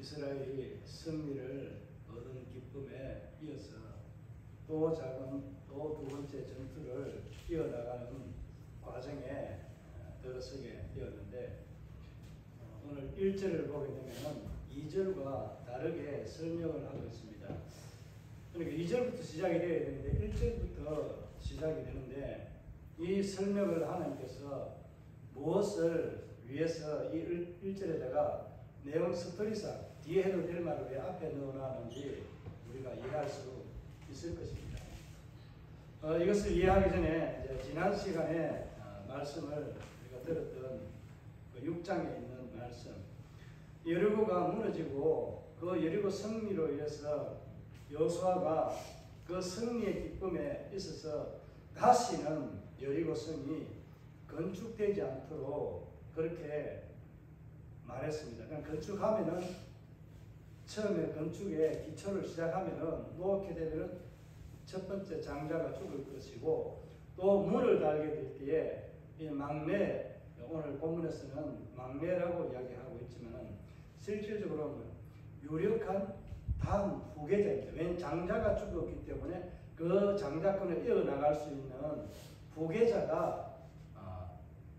이스라엘이 승리를 얻은 기쁨에 이어서 또 두 번째 전투를 이어나가는 과정에 들어서게 되었는데, 오늘 1절을 보게 되면 2절과 다르게 설명을 하고 있습니다. 그러니까 2절부터 시작이 되어야 되는데 1절부터 시작이 되는데, 이 설명을 하나님께서 무엇을 위해서 이 1절에다가 내용 스토리상 뒤에 해도 될 말을 왜 앞에 넣어놨는지 우리가 이해할 수 있을 것입니다. 이것을 이해하기 전에 이제 지난 시간에 말씀을 우리가 들었던 그 6장에 있는 말씀, 여리고가 무너지고 그 여리고 승리로 인해서 여호수아가 그 승리의 기쁨에 있어서 다시는 여리고 성이 건축되지 않도록 그렇게 말했습니다. 그냥 건축하면은 처음에 건축의 기초를 시작하면은 놓게 되면은 첫 번째 장자가 죽을 것이고, 또 문을 달게 될 때에 이 막내, 오늘 본문에서는 막내라고 이야기하고 있지만은 실질적으로는 유력한 다음 후계자입니다. 왜냐하면 장자가 죽었기 때문에 그 장자권을 이어나갈 수 있는 후계자가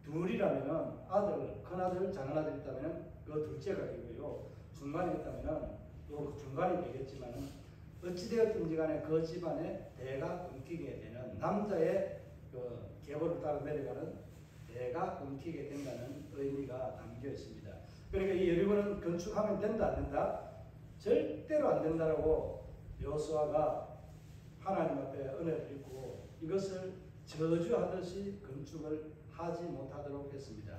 둘이라면은 아들, 큰아들, 작은아들 있다면은 그 둘째가 되고요. 중간에 있다면은 또 중간이 되겠지만은 어찌되었든지 간에 그 집안의 대가 끊기게 되는, 남자의 그 계보를 따라 내려가는 대가 끊기게 된다는 의미가 담겨 있습니다. 그러니까 이 여리고는 건축하면 된다 안 된다? 절대로 안 된다라고 여호수아가 하나님 앞에 은혜를 입고 이것을 저주하듯이 건축을 하지 못하도록 했습니다.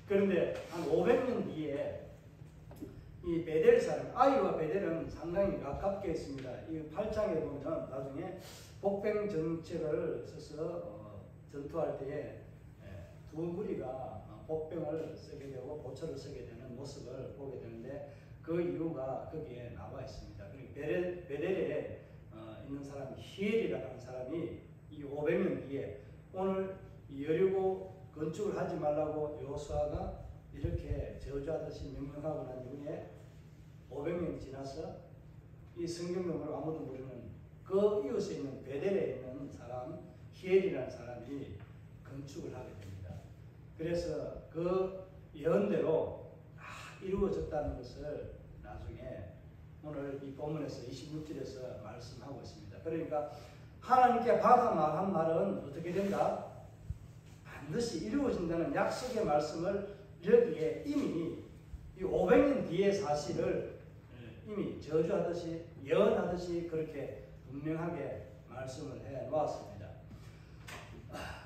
그런데 한 500년 뒤에 이 베델 사람, 아이와 베델은 상당히 가깝게 있습니다. 이 8장에 보면 나중에 복병 정책을 써서 전투할 때에 두 무리가 복병을 쓰게 되고 보초를 쓰게 되는 모습을 보게 되는데, 그 이유가 거기에 나와 있습니다. 베델에 있는 사람이 히엘이라는 사람이 이 500년 뒤에 오늘 여리고 건축을 하지 말라고 여호수아가 이렇게 저주하듯이 명령하고 난 이후에 500년이 지나서 이 성경적으로 아무도 모르는 그 이웃에 있는 베델에 있는 사람, 히엘이라는 사람이 건축을 하게 됩니다. 그래서 그 예언대로 이루어졌다는 것을 나중에 오늘 이 본문에서 26절에서 말씀하고 있습니다. 그러니까 하나님께 받아 말한 말은 어떻게 된다? 반드시 이루어진다는 약속의 말씀을 여기에 이미 이 500년 뒤의 사실을 이미 저주하듯이 예언하듯이 그렇게 분명하게 말씀을 해 놓았습니다.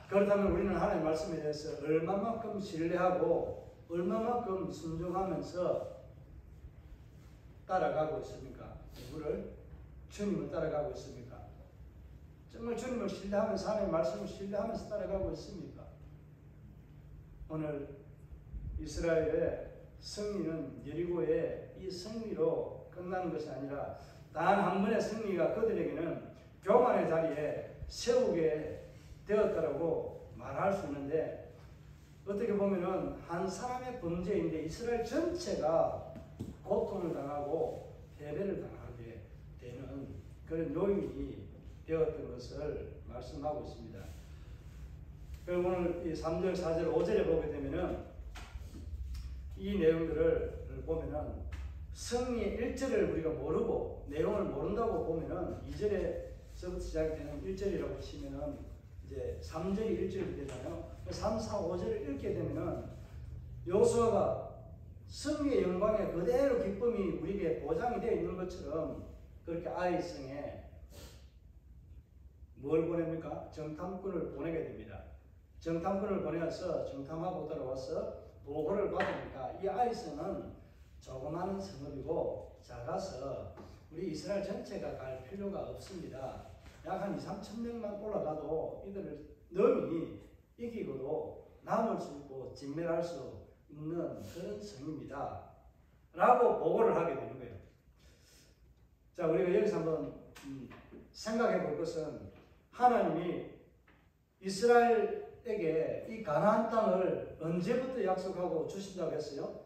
그렇다면 우리는 하나님의 말씀에 대해서 얼마만큼 신뢰하고 얼마만큼 순종하면서 따라가고 있습니까? 누구를? 주님을 따라가고 있습니까? 정말 주님을 신뢰하면서 하나님의 말씀을 신뢰하면서 따라가고 있습니까? 오늘 이스라엘의 승리는 여리고의 이 승리로 끝나는 것이 아니라 단 한 번의 승리가 그들에게는 교만의 자리에 세우게 되었다라고 말할 수 있는데, 어떻게 보면은 한 사람의 범죄인데 이스라엘 전체가 고통을 당하고 패배를 당하게 되는 그런 요인이 되었던 것을 말씀하고 있습니다. 그리고 오늘 이 3절, 4절, 5절에 보게 되면은 이 내용들을 보면은 승리의 1절을 우리가 모르고 내용을 모른다고 보면은 2절에서부터 시작되는 1절이라고 치면은 이제 3절이 1절이 되잖아요. 3, 4, 5절을 읽게 되면은 여호수아가 승리의 영광에 그대로 기쁨이 우리에게 보장이 되어 있는 것처럼 그렇게 아이성에 뭘 보냅니까? 정탐꾼을 보내게 됩니다. 정탐꾼을 보내서 정탐하고 돌아와서 보고를 받으니까 이 아이성은 조그마한 성읍이고 작아서 우리 이스라엘 전체가 갈 필요가 없습니다. 약 한 2, 3천 명만 올라가도 이들을 능히 이기고도 남을 수 있고 진멸할 수 있는 그런 성입니다. 라고 보고를 하게 되는 거예요. 자, 우리가 여기서 한번 생각해 볼 것은, 하나님이 이스라엘에게 이 가나안 땅을 언제부터 약속하고 주신다고 했어요?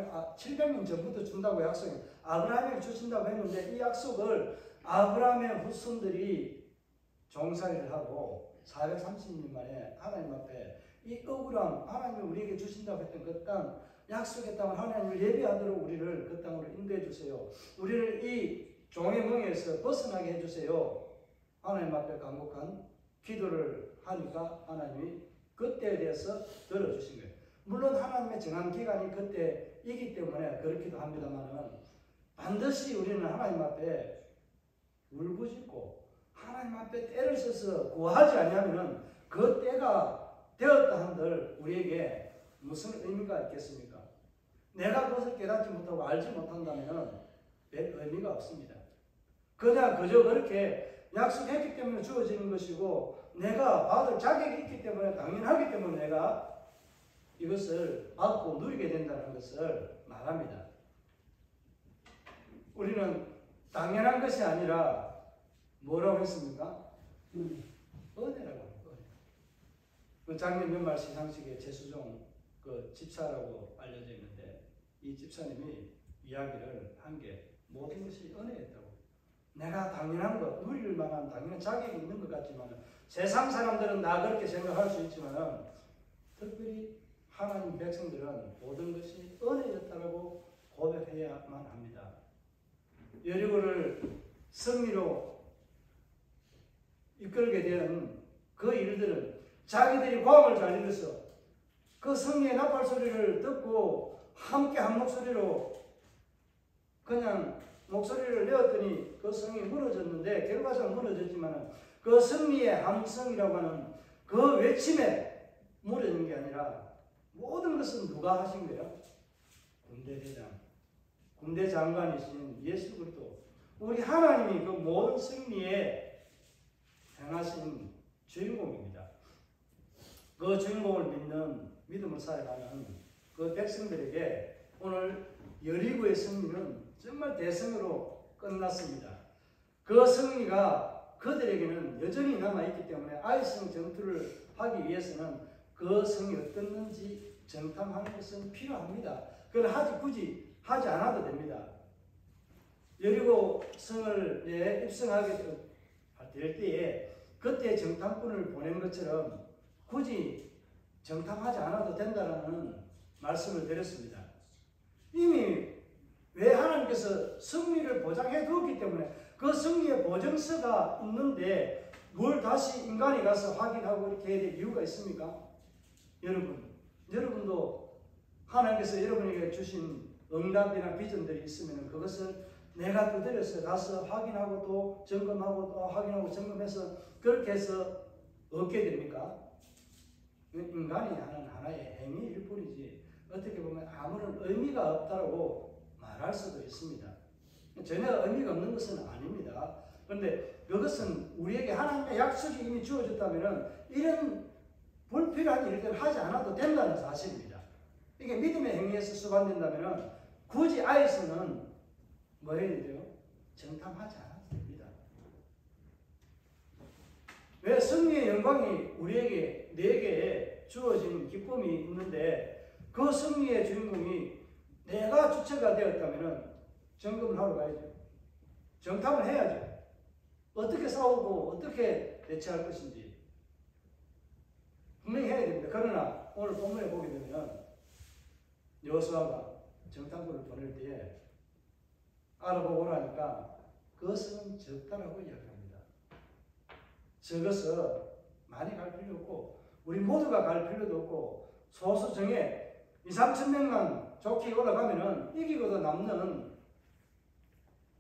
700년 전부터 준다고 약속해요. 아브라함에게 주신다고 했는데 이 약속을 아브라함의 후손들이 종살이를 하고 430년 만에 하나님 앞에 이 억울함, 하나님이 우리에게 주신다고 했던 그 땅, 약속의 땅을 하나님을 예배하도록 우리를 그 땅으로 인도해 주세요. 우리를 이 종의 멍에서 벗어나게 해주세요. 하나님 앞에 간곡한 기도를 하니까 하나님이 그때에 대해서 들어주신 거예요. 물론 하나님의 정한 기간이 그때이기 때문에 그렇기도 합니다만은 반드시 우리는 하나님 앞에 울부짖고 하나님 앞에 때를 써서 구하지 않으면 그 때가 되었다 한들 우리에게 무슨 의미가 있겠습니까? 내가 그것을 깨닫지 못하고 알지 못한다면 별 의미가 없습니다. 그냥 그저 그렇게 약속했기 때문에 주어지는 것이고 내가 받을 자격이 있기 때문에 당연하기 때문에 내가 이것을 받고 누리게 된다는 것을 말합니다. 우리는 당연한 것이 아니라 뭐라고 했습니까? 은혜라고 합니다. 그 작년 연말 시상식에 최수종 그 집사라고 알려져 있는데 이 집사님이 이야기를 한 게 모든 것이 은혜였다고. 내가 당연한 것, 누릴 만한 당연한 자격이 있는 것 같지만 세상 사람들은 나 그렇게 생각할 수 있지만 특별히 하나님 백성들은 모든 것이 은혜였다라고 고백해야만 합니다. 여리고를 승리로 이끌게 된 그 일들은 자기들이 고함을 잘 일어서 그 승리의 나팔 소리를 듣고 함께 한 목소리로 그냥 목소리를 내었더니 그 성이 무너졌는데 결과적으로 무너졌지만 그 승리의 함성이라고 하는 그 외침에 무너진 게 아니라 모든 것은 누가 하신 거예요? 군대대장, 군대 장관이신 예수 그리스도 우리 하나님이 그 모든 승리에 행하신 주인공입니다. 그 주인공을 믿는 믿음을 살아가는 그 백성들에게 오늘 여리고의 승리는 정말 대승으로 끝났습니다. 그 승리가 그들에게는 여전히 남아있기 때문에 아이성 전투를 하기 위해서는 그 성이 어떻는지 정탐하는 것은 필요합니다. 그걸 굳이 하지 않아도 됩니다. 여리고 성을 입성하게 될 때에 그때 정탐꾼을 보낸 것처럼 굳이 정탐하지 않아도 된다는 말씀을 드렸습니다. 이미 왜 하나님께서 승리를 보장해 두었기 때문에 그 승리의 보증서가 있는데 뭘 다시 인간이 가서 확인하고 이렇게 해야 될 이유가 있습니까? 여러분도 하나님께서 여러분에게 주신 응답이나 비전들이 있으면 그것을 내가 두드려서 가서 확인하고 또 점검하고 또 확인하고 점검해서 그렇게 해서 얻게 됩니까? 인간이 하는 하나의 행위일 뿐이지 어떻게 보면 아무런 의미가 없다고 말할 수도 있습니다. 전혀 의미가 없는 것은 아닙니다. 그런데 그것은 우리에게 하나님의 약속이 이미 주어졌다면 이런 불필요한 일들을 하지 않아도 된다는 사실입니다. 이게 믿음의 행위에서 수반된다면 굳이 아예서는 뭐 해야 돼요? 정탐하지 않아도 됩니다. 왜 승리의 영광이 우리에게 내게 주어진 기쁨이 있는데 그 승리의 주인공이 내가 주체가 되었다면 점검을 하러 가야죠. 정탐을 해야죠. 어떻게 싸우고 어떻게 대처할 것인지 분명히 해야 됩니다. 그러나 오늘 본문에 보게 되면 여호수아가 정탐꾼을 보낼 때에 알아보고 오라니까 그것은 적다라고 이야기합니다. 적어서 많이 갈 필요 없고 우리 모두가 갈 필요도 없고 소수 정예 2,3천 명만 좋게 올라가면은 이기고도 남는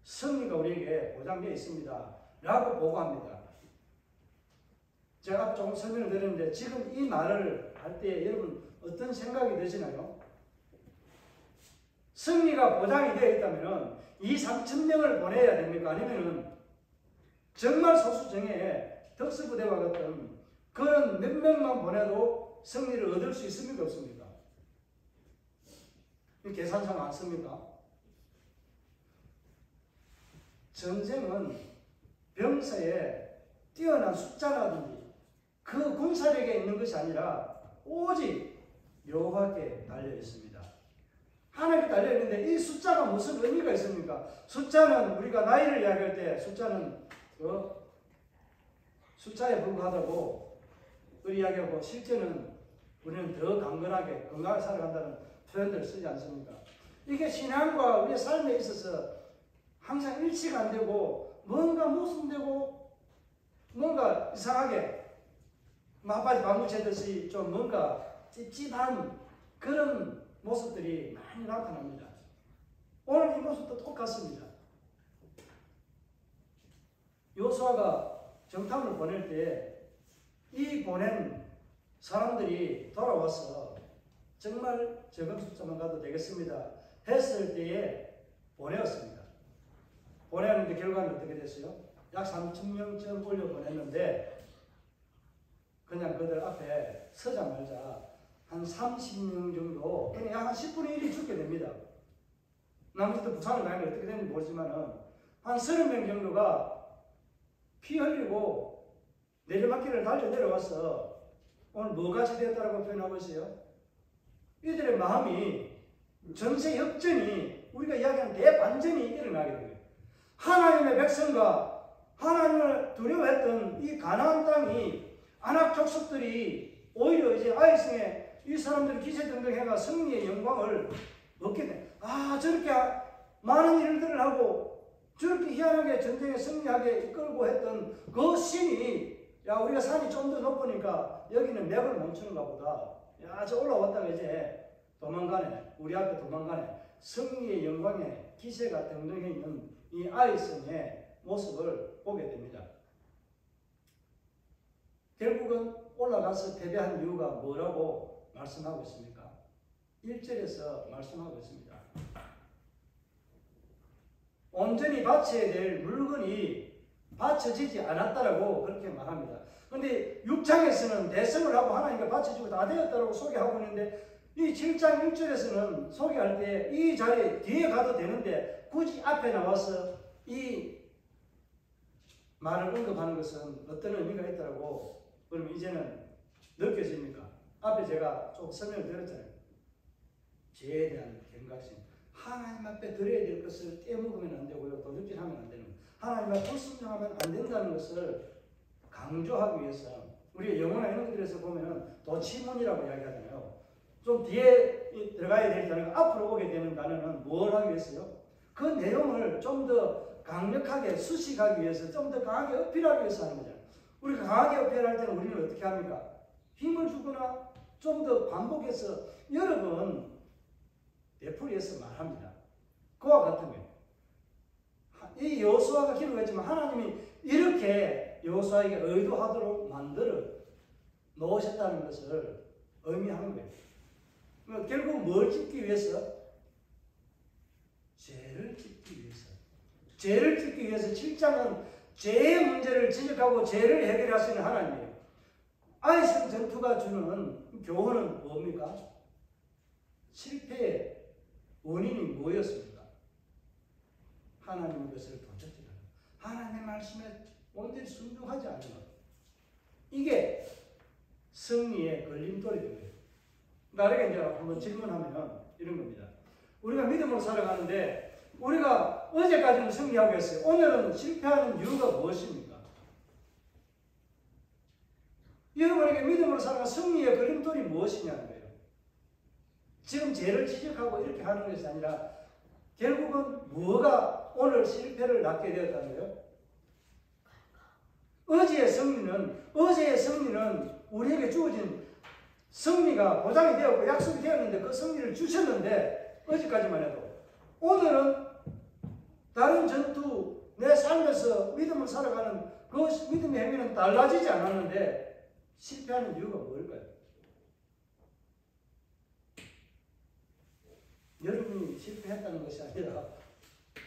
승리가 우리에게 보장되어 있습니다. 라고 보고합니다. 제가 조금 설명을 드렸는데 지금 이 말을 할 때 여러분 어떤 생각이 드시나요? 승리가 보장이 되어 있다면 2,3천 명을 보내야 됩니까? 아니면은 정말 소수 정예에 특수부대와 같은 그런 몇 명만 보내도 승리를 얻을 수 있습니까? 없습니까? 이 계산상 안 씁니까? 전쟁은 병사의 뛰어난 숫자라든지 그 군사력에 있는 것이 아니라 오직 여호와께 달려 있습니다. 하나님께 달려있는데 이 숫자가 무슨 의미가 있습니까? 숫자는 우리가 나이를 이야기할 때 숫자는 숫자에 불과하다고 이야기하고 실제는 우리는 더 강건하게 건강하게 살아간다는 표현들을 쓰지 않습니까? 이게 신앙과 우리의 삶에 있어서 항상 일치가 안 되고 뭔가 모순되고 뭔가 이상하게 마파지 방구채듯이 좀 뭔가 찝찝한 그런 모습들이 많이 나타납니다. 오늘 이 모습도 똑같습니다. 요수아가 정탐을 보낼 때 이 보낸 사람들이 돌아와서 정말 적은 숫자만 가도 되겠습니다 했을 때에 보내었습니다. 보내었는데 결과는 어떻게 됐어요? 약 3,000명쯤 올려 보냈는데 그냥 그들 앞에 서자마자 한 30명 정도 그냥 약 한 10분의 1이 죽게 됩니다. 나머지도 부산을 가는 게 어떻게 되는지 모르지만은 한 30명 정도가 피 흘리고 내리막길을 달려 내려와서 오늘 뭐같이 되었다고 표현하고 있어요? 이들의 마음이 전세 역전이 우리가 이야기하는 대반전이 일어나게 돼요. 하나님의 백성과 하나님을 두려워했던 이 가나안 땅이 아낙 족속들이 오히려 이제 아이성에 이 사람들이 기세등등해가 승리의 영광을 얻게 돼. 저렇게 많은 일들을 하고 저렇게 희한하게 전쟁에 승리하게 이끌고 했던 그 신이 우리가 산이 좀 더 높으니까 여기는 맥을 멈추는가 보다. 저 올라왔다가 이제 도망가네. 우리 앞에 도망가네. 승리의 영광에 기세가 등등해 있는 이 아이성의 모습을 보게 됩니다. 결국은 올라가서 패배한 이유가 뭐라고 말씀하고 있습니까? 1절에서 말씀하고 있습니다. 온전히 바쳐야 될 물건이 바쳐지지 않았다라고 그렇게 말합니다. 그런데 6장에서는 대성을 하고 하나님께 바쳐지고 다 되었다라고 소개하고 있는데 이 7장 1절에서는 소개할 때 이 자리에 뒤에 가도 되는데 굳이 앞에 나와서 이 말을 언급하는 것은 어떤 의미가 있다고 그럼 이제는 느껴집니까? 앞에 제가 좀 설명을 드렸잖아요. 죄에 대한 경각심. 하나님 앞에 드려야 될 것을 떼먹으면 안 되고요. 도둑질하면 안 되는 거예요. 하나님 앞에 불순종하면 안 된다는 것을 강조하기 위해서 우리 영어나 이런 것들에서 보면 도치문이라고 이야기하잖아요. 좀 뒤에 들어가야 될 단어가 앞으로 오게 되는 단어는 뭘 하기 위해서요? 그 내용을 좀 더 강력하게 수식하기 위해서 좀 더 강하게 어필하기 위해서 하는 거잖아요. 우리가 강하게 어필할 때는 우리는 어떻게 합니까? 힘을 주거나 좀 더 반복해서 여러 번 되풀이해서 말합니다. 그와 같은 거예요. 이 여호수아가 기록했지만 하나님이 이렇게 여호수아에게 의도하도록 만들어 놓으셨다는 것을 의미하는 거예요. 그러니까 결국 뭘 짓기 위해서? 죄를 짓기 위해서. 죄를 짓기 위해서 7장은 죄의 문제를 지적하고 죄를 해결하시는 하나님이에요. 아이성 전투가 주는 교훈은 뭡니까? 실패의 원인이 뭐였습니까? 하나님의 것을 도적질하는 것. 하나님의 말씀에 온전히 순종하지 않는 것. 이게 승리의 걸림돌이 되는 거예요. 나에게 이제 한번 질문하면 이런 겁니다. 우리가 믿음으로 살아가는데 우리가 어제까지는 승리하고 했어요. 오늘은 실패하는 이유가 무엇입니까? 여러분에게 믿음으로 살아가는 승리의 걸림돌이 무엇이냐는 거예요. 지금 죄를 지적하고 이렇게 하는 것이 아니라 결국은 뭐가 오늘 실패를 낳게 되었다는 거예요? 어제의 승리는 우리에게 주어진 승리가 보장이 되었고 약속이 되었는데 그 승리를 주셨는데 어제까지만 해도 오늘은 다른 전투 내 삶에서 믿음을 살아가는 그 믿음의 행위는 달라지지 않았는데 실패하는 이유가 뭘까요? 여러분이 실패했다는 것이 아니라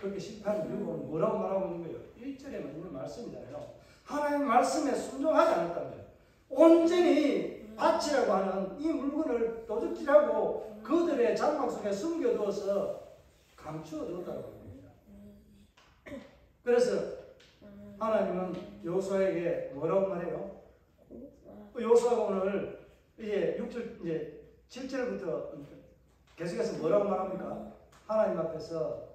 그렇게 실패하는 이유가 뭐라고 말하고 있는 거예요? 1절에만 있는 말씀이잖아요. 하나님의 말씀에 순종하지 않았다는 거예요. 온전히 밭이라고 하는 이 물건을 도둑질하고 그들의 장막 속에 숨겨두어서 감추어두었다고 합니다. 그래서 하나님은 여호수아에게 뭐라고 말해요? 여호수아가 오늘 이제 6절 이제 7절부터 계속해서 뭐라고 말합니까? 하나님 앞에서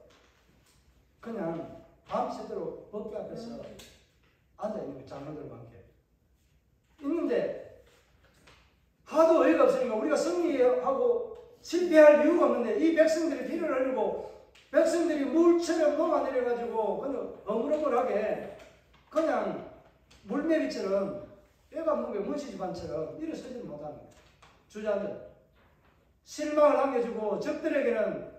그냥 밤새도록 법궤 앞에서 앉아있는 거, 장로들과 함께 있는데 하도 어이가 없으니까 우리가 승리하고 실패할 이유가 없는데 이 백성들이 피를 흘리고 백성들이 물처럼 녹아내려가지고 그냥 어물어물하게 그냥 물매기처럼 뼈가 묵게 문시 집안처럼 일어서지 못하는 주자들 실망을 남겨주고 적들에게는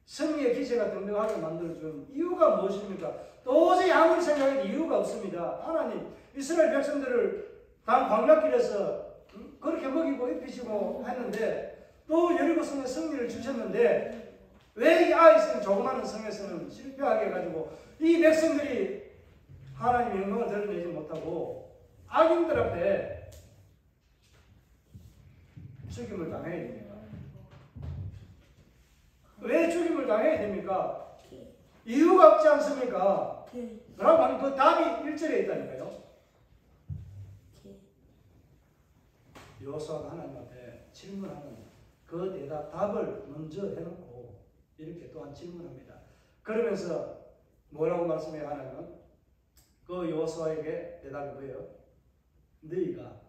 승리의 기세가 등등하게 만들어준 이유가 무엇입니까? 도저히 아무리 생각해도 이유가 없습니다. 하나님 이스라엘 백성들을 다 광야길에서 그렇게 먹이고 입히시고 했는데 또 여리고 성에 승리를 주셨는데 왜 이 아이스는 조그마한 성에서는 실패하게 해가지고 이 백성들이 하나님의 영광을 드러내지 못하고 악인들 앞에 죽임을 당해야 됩니까? 왜 죽임을 당해야 됩니까? 이유가 없지 않습니까? 라고 하는 그 답이 1절에 있다니까요. 여호수아가 하나님 앞에 질문하는 그 대답, 답을 먼저 해놓고 이렇게 또한 질문합니다. 그러면서 뭐라고 말씀해요? 하나님은 그 여호수아에게 대답이 뭐예요? 너희가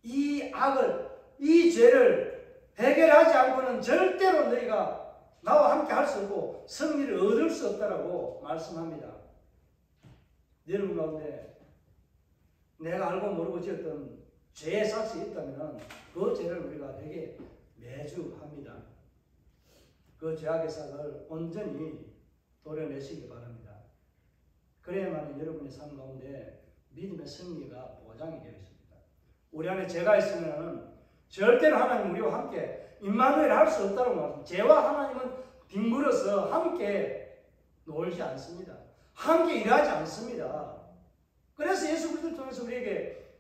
이 악을, 이 죄를 해결하지 않고는 절대로 너희가 나와 함께 할 수 없고 승리를 얻을 수 없다라고 말씀합니다. 여러분 가운데 내가 알고 모르고 지었던 죄의 삭이 있다면 그 죄를 우리가 되게 매주 합니다. 그 죄악의 삭을 온전히 도려내시기 바랍니다. 그래야만 여러분의 삶 가운데 믿음의 승리가 보장이 되어 있습니다. 우리 안에 죄가 있으면 절대로 하나님 우리와 함께 임마누엘 할 수 없다고 말합니다. 죄와 하나님은 뒹굴어서 함께 놀지 않습니다. 함께 일하지 않습니다. 그래서 예수 그리스도를 통해서 우리에게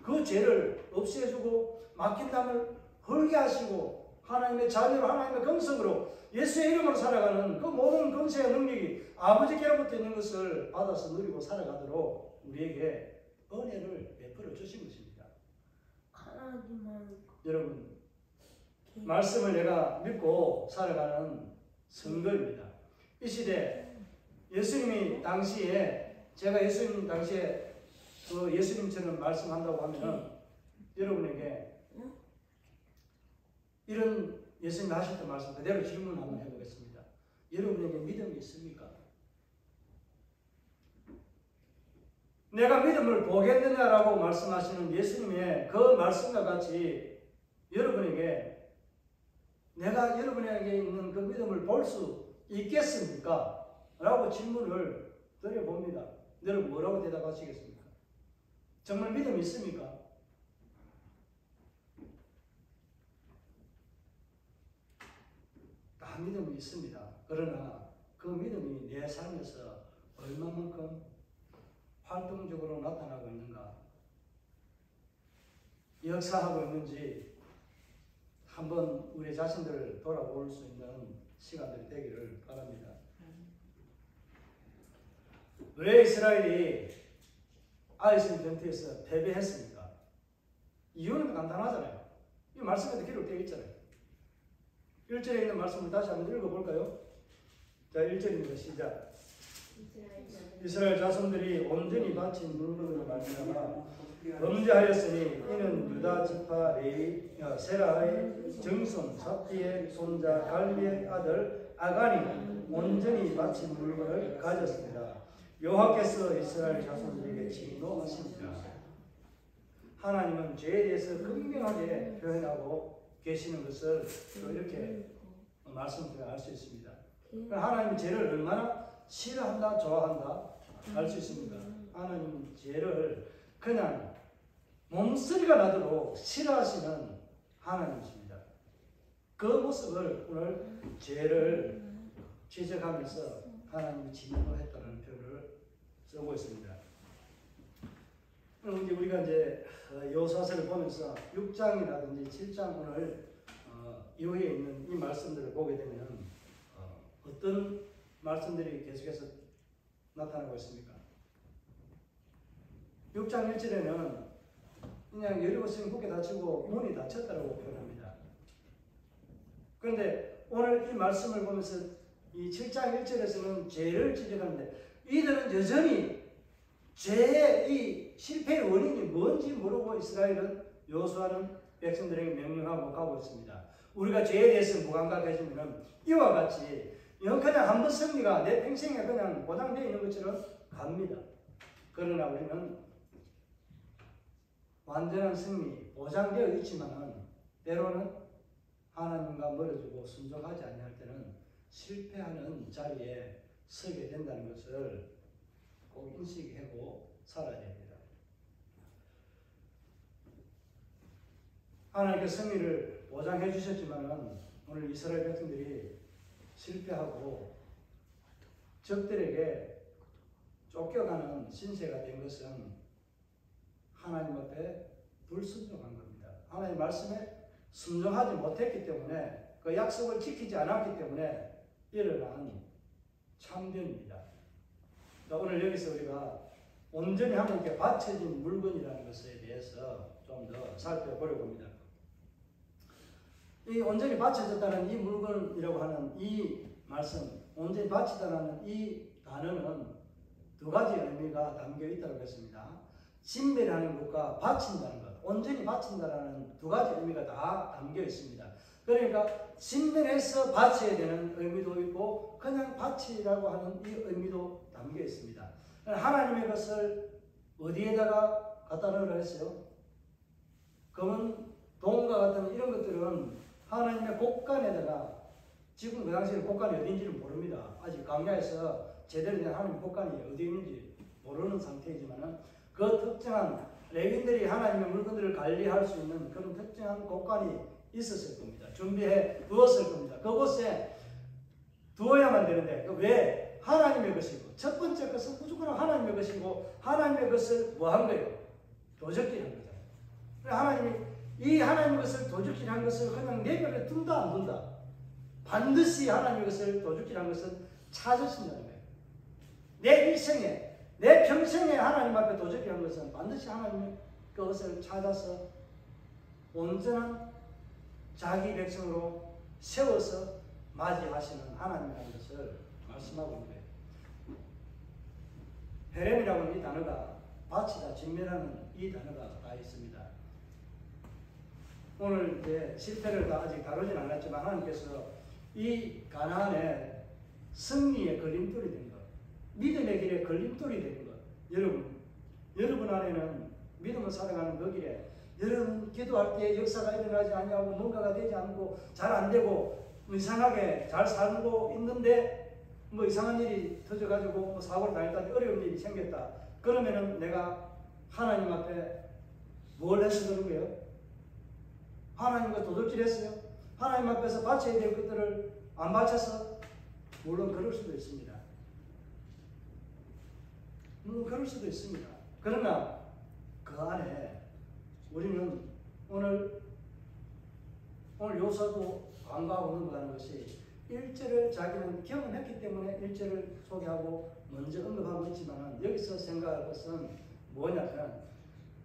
그 죄를 없애주고 맡긴 담을 헐게 하시고 하나님의 자녀로 하나님의 건성으로 예수의 이름으로 살아가는 그 모든 권세의 능력이 아버지께로부터 있는 것을 받아서 누리고 살아가도록 우리에게 은혜를 베풀어 주신 것입니다. 여러분 말씀을 내가 믿고 살아가는 선거입니다. 이 시대 예수님이 당시에 제가 예수님 당시에 그 예수님처럼 말씀한다고 하면 여러분에게 이런 예수님이 하셨던 말씀 그대로 질문 한번 해보겠습니다. 여러분에게 믿음이 있습니까? 내가 믿음을 보겠느냐라고 말씀하시는 예수님의 그 말씀과 같이 여러분에게 내가 여러분에게 있는 그 믿음을 볼 수 있겠습니까? 라고 질문을 드려봅니다. 여러분 뭐라고 대답하시겠습니까? 정말 믿음이 있습니까? 다 믿음이 있습니다. 그러나 그 믿음이 내 삶에서 얼마만큼 활동적으로 나타나고 있는가? 역사하고 있는지 한번 우리 자신들을 돌아볼 수 있는 시간들이 되기를 바랍니다. 왜 이스라엘이 아이신 전투에서 패배했습니까? 이유는 간단하잖아요. 이 말씀에도 기록되어 있잖아요. 1절에 있는 말씀을 다시 한번 읽어볼까요? 자, 1절입니다. 시작. 이스라엘 자손들이 온전히 바친 물건으로 말미암아 범죄하였으니 이는 유다 지파 레위 세라의 정손 삽디의 손자 갈리의 아들 아간이 온전히 바친 물건을 가졌습니다. 여호와께서 이스라엘 자손들에게 진노하십니다. 하나님은 죄에 대해서 분명하게 표현하고 계시는 것을 이렇게 말씀 통해 알 수 있습니다. 하나님은 죄를 얼마나 싫어한다, 좋아한다 알 수 있습니다. 하나님은 죄를 그냥 몸소리가 나도록 싫어하시는 하나님이십니다. 그 모습을 오늘 죄를 지적하면서 하나님이 진노했다는 표현을 쓰고 있습니다. 이제 우리가 이제 여호수아서를 보면서 6장이라든지 7장 오늘 이후에 있는 이 말씀들을 보게 되면 어떤 말씀들이 계속해서 나타나고 있습니까? 6장 1절에는 그냥 여리고 성이 굳게 닫히고 문이 닫혔다고 표현합니다. 그런데 오늘 이 말씀을 보면서 이 7장 1절에서는 죄를 지적하는데 이들은 여전히 죄의 이 실패의 원인이 뭔지 모르고 이스라엘은 여호수아는 백성들에게 명령하고 가고 있습니다. 우리가 죄에 대해서 무감각해지면 이와 같이 그냥 한 번 승리가 내 평생에 그냥 보장되어 있는 것처럼 갑니다. 그러나 우리는 완전한 승리 보장되어 있지만은 때로는 하나님과 멀어지고 순종하지 아니할 때는 실패하는 자리에 서게 된다는 것을 꼭 인식하고 살아야 됩니다. 하나님께서 승리를 보장해 주셨지만은 오늘 이스라엘 백성들이 실패하고 적들에게 쫓겨가는 신세가 된 것은 하나님 앞에 불순종한 겁니다. 하나님 말씀에 순종하지 못했기 때문에 그 약속을 지키지 않았기 때문에 일어난 참변입니다. 오늘 여기서 우리가 온전히 하나님께 바쳐진 물건이라는 것에 대해서 좀 더 살펴보려고 합니다. 이 온전히 바쳐졌다는 이 물건이라고 하는 이 말씀, 온전히 바치다라는 이 단어는 두 가지 의미가 담겨 있다고 했습니다. 진멸하는 것과 바친다는 것, 온전히 바친다라는 두 가지 의미가 다 담겨 있습니다. 그러니까 진멸해서 바쳐야 되는 의미도 있고 그냥 바치라고 하는 이 의미도 담겨 있습니다. 하나님의 것을 어디에다가 갖다 넣으라 했어요? 검은 동과 같은 이런 것들은 하나님의 곳간에다가, 지금 그 당시에 곳간이 어딘지는 모릅니다. 아직 광야에서 제대로 된 하나님의 곳간이 어디 있는지 모르는 상태이지만 그 특정한 레위인들이 하나님의 물건들을 관리할 수 있는 그런 특정한 곳간이 있었을 겁니다. 준비해 두었을 겁니다. 그곳에 두어야만 되는데 왜? 하나님의 것이고, 첫 번째 것은 무조건 하나님의 것이고, 하나님의 것을 뭐 한 거예요? 도적질한 거잖아요. 하나님이 이 하나님의 것을 도적질한 것을 그냥 내버려 둔다 안 둔다? 반드시 하나님의 것을 도적질한 것은 찾으신다는 거예요. 내 일생에, 내 평생에 하나님 앞에 도적질한 것은 반드시 하나님의 그것을 찾아서 온전한 자기 백성으로 세워서 맞이하시는 하나님이라는 것을 말씀하고 있는 거예요. 헤렘이라고 하는 이 단어가 바치다, 진멸하는 이 단어가 다 있습니다. 오늘 이제 실패를 다 아직 다루진 않았지만 하나님께서 이 가나안의 승리의 걸림돌이 된 것, 믿음의 길에 걸림돌이 된 것, 여러분 안에는 믿음을 살아가는 그 길에 여러분 기도할 때 역사가 일어나지 아니하고 뭔가가 되지 않고 잘 안 되고 이상하게 잘 살고 있는데 뭐 이상한 일이 터져가지고 뭐 사고를 당했다, 어려운 일이 생겼다. 그러면은 내가 하나님 앞에 뭘 해서 그런 거예요? 하나님과 도둑질했어요? 하나님 앞에서 바쳐야 될 것들을 안 바쳐서? 물론 그럴 수도 있습니다. 그럴 수도 있습니다. 그러나 그 안에 우리는 오늘 요소도 관과하고 넘어가는 것이 1절을 자기는 경험했기 때문에 1절을 소개하고 먼저 언급하고 있지만 여기서 생각할 것은 뭐냐면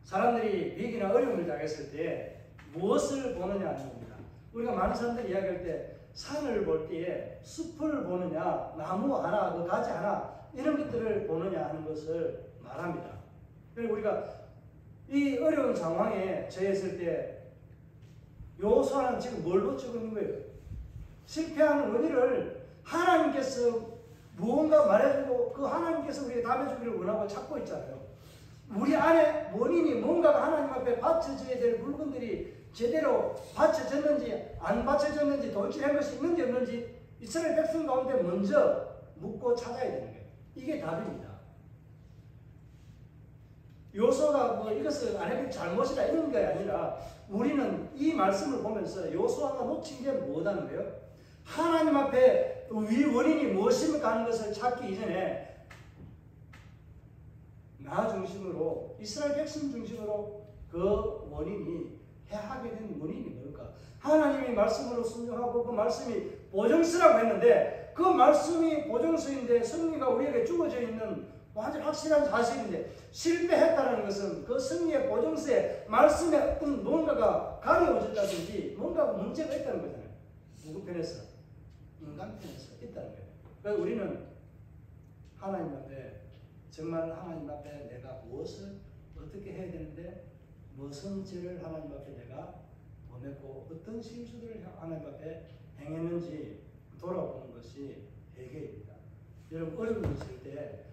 사람들이 위기나 어려움을 당했을 때 무엇을 보느냐 하는 겁니다. 우리가 많은 사람들이 이야기할 때 산을 볼 때에 숲을 보느냐, 나무 하나, 그 가지 하나 이런 것들을 보느냐 하는 것을 말합니다. 그리고 우리가 이 어려운 상황에 처했을 때 여호수아는 지금 뭘 놓치고 있는 거예요? 실패하는 원인을 하나님께서 무언가 말해주고 그 하나님께서 우리에게 답해주기를 원하고 찾고 있잖아요. 우리 안에 원인이 뭔가가 하나님 앞에 바쳐져야 될 물건들이 제대로 바쳐졌는지 안 바쳐졌는지 도둑질한 것이 있는지 없는지 이스라엘 백성 가운데 먼저 묻고 찾아야 되는 거예요. 이게 답입니다. 요소가 뭐 이것을 안 해도 잘못이다 이런 게 아니라 우리는 이 말씀을 보면서 요소가 놓친 게 뭐다는 거예요? 하나님 앞에 위 원인이 무엇입니까 하는 것을 찾기 이전에 나 중심으로 이스라엘 백성 중심으로 그 원인이 해하게 된 원인이 뭘까? 하나님이 말씀으로 순종하고 그 말씀이 보증서라고 했는데 그 말씀이 보증서인데 승리가 우리에게 주어져 있는 완전 확실한 사실인데 실패했다는 것은 그 승리의 보증서에 말씀에 어떤 뭔가가 가려워졌다든지 뭔가 문제가 있다는 거잖아요. 누구 편에서? 인간 편에서 있다는 거예요. 그래서 우리는 하나님 앞에 정말 하나님 앞에 내가 무엇을 어떻게 해야 되는데 무슨 죄를 하나님 앞에 내가 범했고 어떤 실수들을 하나님 앞에 행했는지 돌아보는 것이 회개입니다. 여러분 어려움이 있을 때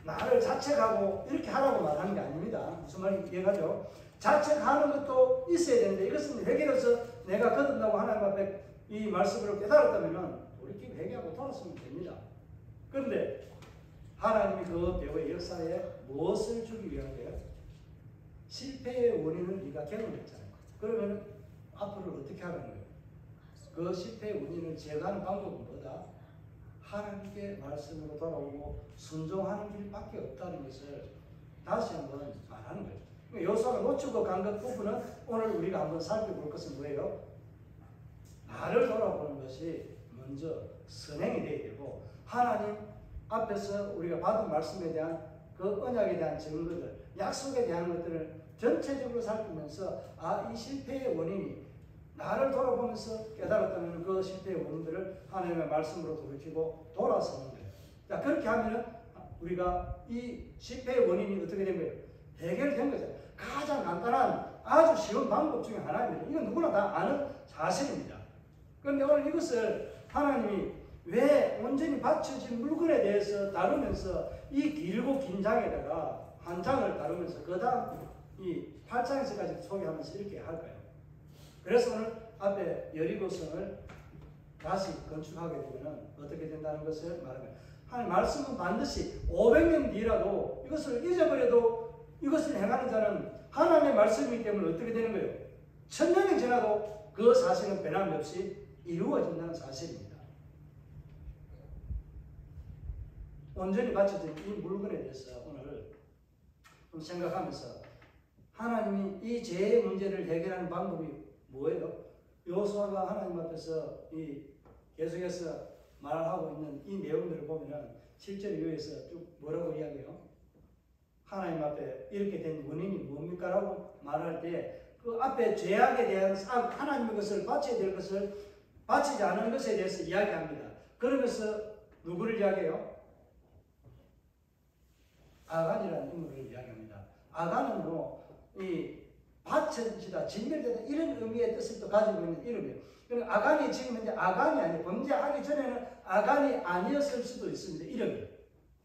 나를 자책하고 이렇게 하라고 말하는 게 아닙니다. 무슨 말인지 이해가죠? 자책하는 것도 있어야 되는데 이것은 회개로서 내가 거듭나고 하나님 앞에 이 말씀으로 깨달았다면 돌이키고 회개하고 돌아서면 됩니다. 그런데 하나님이 그 배우의 역사에 무엇을 주기 위한 거예요? 실패의 원인을 네가 경험했잖아요. 그러면 앞으로 어떻게 하는 거예요? 그 실패의 원인을 제거하는 방법은 뭐다? 하나님께 말씀으로 돌아오고 순종하는 길밖에 없다는 것을 다시 한번 말하는 거예요. 여호수아가 놓치고 간 것 부분은 오늘 우리가 한번 살펴볼 것은 뭐예요? 나를 돌아보는 것이 먼저 선행이 되어야 되고 하나님 앞에서 우리가 받은 말씀에 대한 그 언약에 대한 증거들, 약속에 대한 것들을 전체적으로 살피면서 이 실패의 원인이 나를 돌아보면서 깨달았다면 그 실패의 원인들을 하나님의 말씀으로 돌이키고 돌아서는 거예요. 자, 그렇게 하면은 우리가 이 실패의 원인이 어떻게 된 거예요? 해결된 거죠. 가장 간단한 아주 쉬운 방법 중에 하나입니다. 이건 누구나 다 아는 사실입니다. 그런데 오늘 이것을 하나님이 왜 온전히 받쳐진 물건에 대해서 다루면서 이 길고 긴 장에다가 한 장을 다루면서 그 다음 이 8장에서까지 소개하면서 이렇게 할까요? 그래서 오늘 앞에 여리고성을 다시 건축하게 되면 어떻게 된다는 것을 말합니다. 하나님 말씀은 반드시 500년 뒤라도 이것을 잊어버려도 이것을 행하는 자는 하나님의 말씀이기 때문에 어떻게 되는 거예요? 1000년이 지나도 그 사실은 변함이 없이 이루어진다는 사실입니다. 온전히 받쳐진 이 물건에 대해서 오늘 좀 생각하면서 하나님이 이 죄의 문제를 해결하는 방법이 뭐예요? 여호수아가 하나님 앞에서 계속해서 말하고 있는 이 내용들을 보면은 실제로 여기에서 쭉 뭐라고 이야기해요? 하나님 앞에 이렇게 된 원인이 뭡니까? 라고 말할 때 그 앞에 죄악에 대한 하나님의 것을 바쳐야 될 것을 바치지 않은 것에 대해서 이야기합니다. 그러면서 누구를 이야기해요? 아간이라는 인물을 이야기합니다. 아간은 이 바쳐지다, 진멸되다 이런 의미의 뜻을 또 가지고 있는 이름이에요. 그러니까 아간이 지금 현재 아간이 아니에요. 범죄하기 전에는 아간이 아니었을 수도 있습니다. 이름이.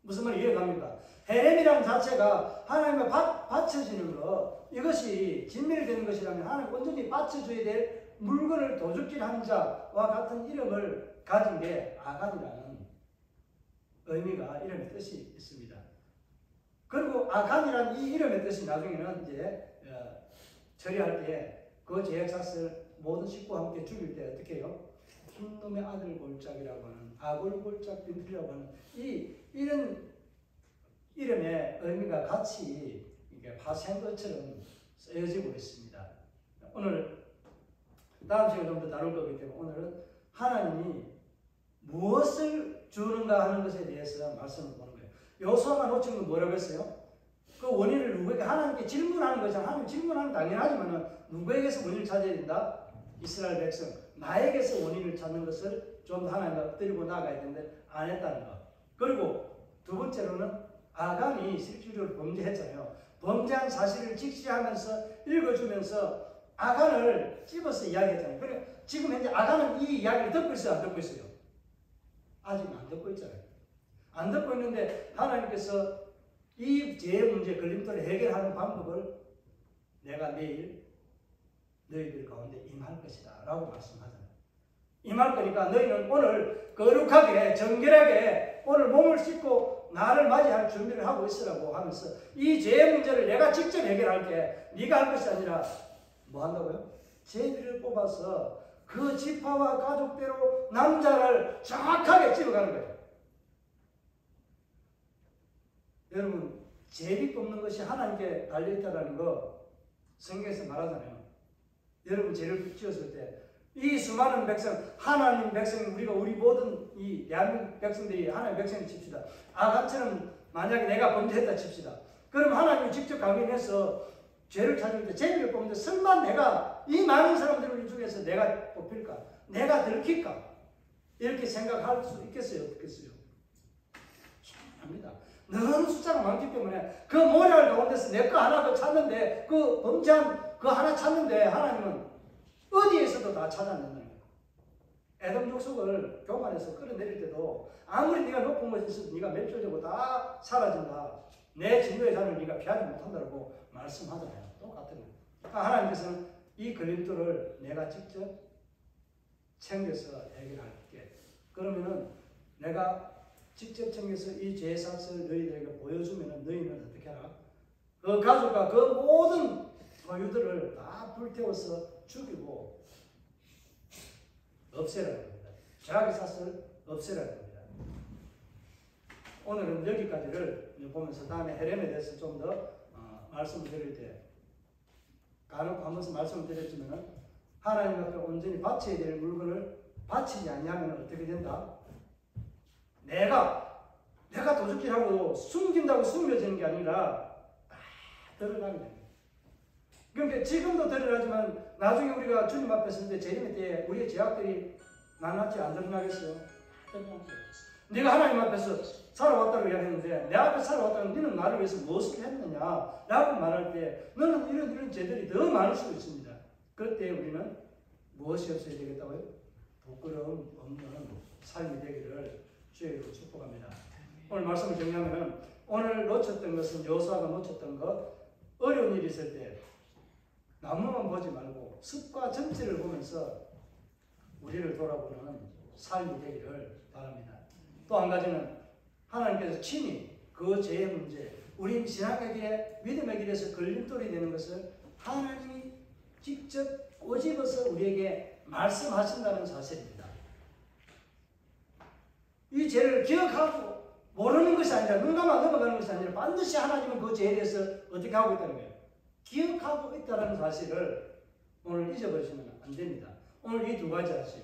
무슨 말이 이해갑니까? 헤렘이라는 자체가 하나님의 바쳐지는 것, 이것이 진멸되는 것이라면 하나님 온전히 바쳐줘야 될 물건을 도둑질한 자와 같은 이름을 가진 게 아간이라는 의미가 이름의 뜻이 있습니다. 그리고 아간이라는 이 이름의 뜻이 나중에는 이제 처리할 때 그 죄악삭을 모든 식구와 함께 죽일 때 어떻게 해요? 흰놈의 아들 골짜기라고 하는 아골골짝 빈틀이라고 하는 이런 이름의 의미가 같이 이게 파생 것처럼 쓰여지고 있습니다. 오늘 다음 시간에 좀 더 다룰 거기 때문에 오늘은 하나님이 무엇을 주는가 하는 것에 대해서 말씀을 보는 거예요. 여호수아가 놓친 건 뭐라고 했어요? 그 원인을 누구에게 하나님께 질문하는 거죠. 하나님 질문하는 당연하지만 누구에게서 원인을 찾아야 된다? 이스라엘 백성 나에게서 원인을 찾는 것을 좀 더 하나님 앞에 드리고 나가야 되는데 안 했다는 것. 그리고 두 번째로는 아간이 실질적으로 범죄했잖아요. 범죄한 사실을 직시하면서 읽어주면서 아간을 집어서 이야기했잖아요. 그러니까 지금 현재 아간은 이 이야기를 듣고 있어요? 안 듣고 있어요? 아직 안 듣고 있잖아요. 안 듣고 있는데 하나님께서 이 죄의 문제 걸림돌을 해결하는 방법을 내가 내일 너희들 가운데 임할 것이다 라고 말씀하잖아요. 임할 거니까 너희는 오늘 거룩하게 정결하게 오늘 몸을 씻고 나를 맞이할 준비를 하고 있으라고 하면서 이 죄의 문제를 내가 직접 해결할게. 네가 할 것이 아니라 뭐 한다고요? 제비를 뽑아서 그 지파와 가족대로 남자를 정확하게 찍어가는 거예요. 여러분 제비 뽑는 것이 하나님께 달려있다는 거 성경에서 말하잖아요. 여러분 죄를 지었을 때 이 수많은 백성, 하나님 백성, 우리 모든 이 대한민국 백성들이 하나님 백성을 칩시다. 아간처럼 만약에 내가 범죄했다 칩시다. 그럼 하나님이 직접 강인해서 죄를 찾을 때 제비를 뽑는데 설마 내가 이 많은 사람들 중에서 내가 뽑힐까? 내가 들킬까? 이렇게 생각할 수 있겠어요? 없겠어요? 합니다. 너무 숫자가 많기 때문에 그 모략 가운데서 내 거 하나 더 찾는데 그 범죄한 그 하나 찾는데 하나님은 어디에서도 다 찾아낸다는 거예요. 에돔 족속을 교만해서 끌어내릴 때도 아무리 네가 높은 곳에 있어도 네가 멸절되고 다 사라진다. 내 진노의 잔을 네가 피하지 못한다고 말씀하잖아요. 똑같은 거예요. 그러니까 하나님께서는 이 걸림돌을 내가 직접 챙겨서 해결할게. 그러면은 내가 직접 챙겨서 이 죄의 삭을 너희들에게 보여주면은 너희는 어떻게 하라? 그 가족과 그 모든 소유들을 다 불태워서 죽이고 없애라는 겁니다. 죄악의 삭을 없애라는 겁니다. 오늘은 여기까지를 보면서 다음에 헤렘에 대해서 좀 더 말씀을 드릴 때 간혹 한 번씩 말씀을 드렸지만 하나님 앞에 온전히 바쳐야 될 물건을 바치지 않냐면 어떻게 된다? 내가 도둑질하고 숨긴다고 숨겨지는 게 아니라 다 드러나게 됩니다. 그러니까 지금도 드러나지만 나중에 우리가 주님 앞에 설 때 재림의 때에 우리의 죄악들이 낱낱이 안 드러나겠어요? 드러나겠어요. 네가 하나님 앞에서 살아왔다고 이야기했는데 내 앞에 살아왔다면 너는 나를 위해서 무엇을 했느냐 라고 말할 때 너는 이런 죄들이 더 많을 수 있습니다. 그럴 때 우리는 무엇이 없어야 되겠다고요? 부끄러움 없는 삶이 되기를 주의 이름으로 축복합니다. 오늘 말씀을 정리하면 오늘 놓쳤던 것은 여호수아가 놓쳤던 것, 어려운 일이 있을 때 나무만 보지 말고 숲과 전체를 보면서 우리를 돌아보는 삶이 되기를 바랍니다. 또 한 가지는 하나님께서 친히 그 죄의 문제, 우리 신앙의 길에 믿음의 길에서 걸림돌이 되는 것을 하나님이 직접 꼬집어서 우리에게 말씀하신다는 사실입니다. 이 죄를 기억하고 모르는 것이 아니라 눈 감아 넘어가는 것이 아니라 반드시 하나님은 그 죄에 대해서 어떻게 하고 있다는 거예요. 기억하고 있다는 사실을 오늘 잊어버리시면 안 됩니다. 오늘 이 두 가지 사실,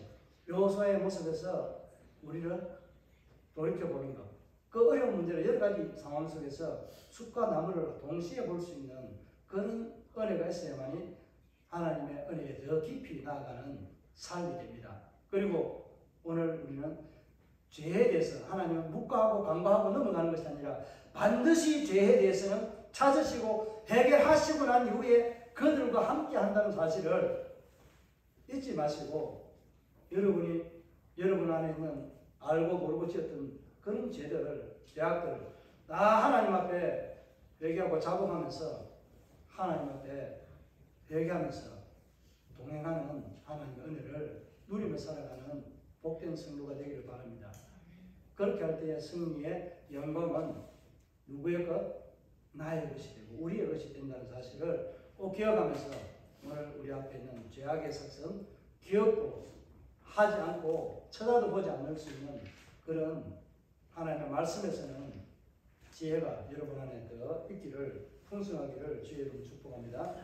여호수아의 모습에서 우리를 돌이켜보는 것, 그 어려운 문제를 여러 가지 상황 속에서 숲과 나무를 동시에 볼 수 있는 그런 은혜가 있어야만이 하나님의 은혜에 더 깊이 나아가는 삶이 됩니다. 그리고 오늘 우리는 죄에 대해서 하나님은 묵과하고 간과하고 넘어가는 것이 아니라 반드시 죄에 대해서는 찾으시고 해결하시고 난 이후에 그들과 함께 한다는 사실을 잊지 마시고 여러분 안에 있는 알고 모르고 지었던 그런 죄들을, 죄악들을 다 하나님 앞에 회개하고 자복하면서 하나님 앞에 회개하면서 동행하는 하나님의 은혜를 누리며 살아가는 복된 성도가 되기를 바랍니다. 그렇게 할 때의 승리의 영광은 누구의 것? 나의 것이 되고 우리의 것이 된다는 사실을 꼭 기억하면서 오늘 우리 앞에 있는 죄악의 삭선 기억도 하지 않고 쳐다도 보지 않을 수 있는 그런 하나님의 말씀에서는 지혜가 여러분 안에 더 있기를 풍성하기를 주의 이름으로 축복합니다.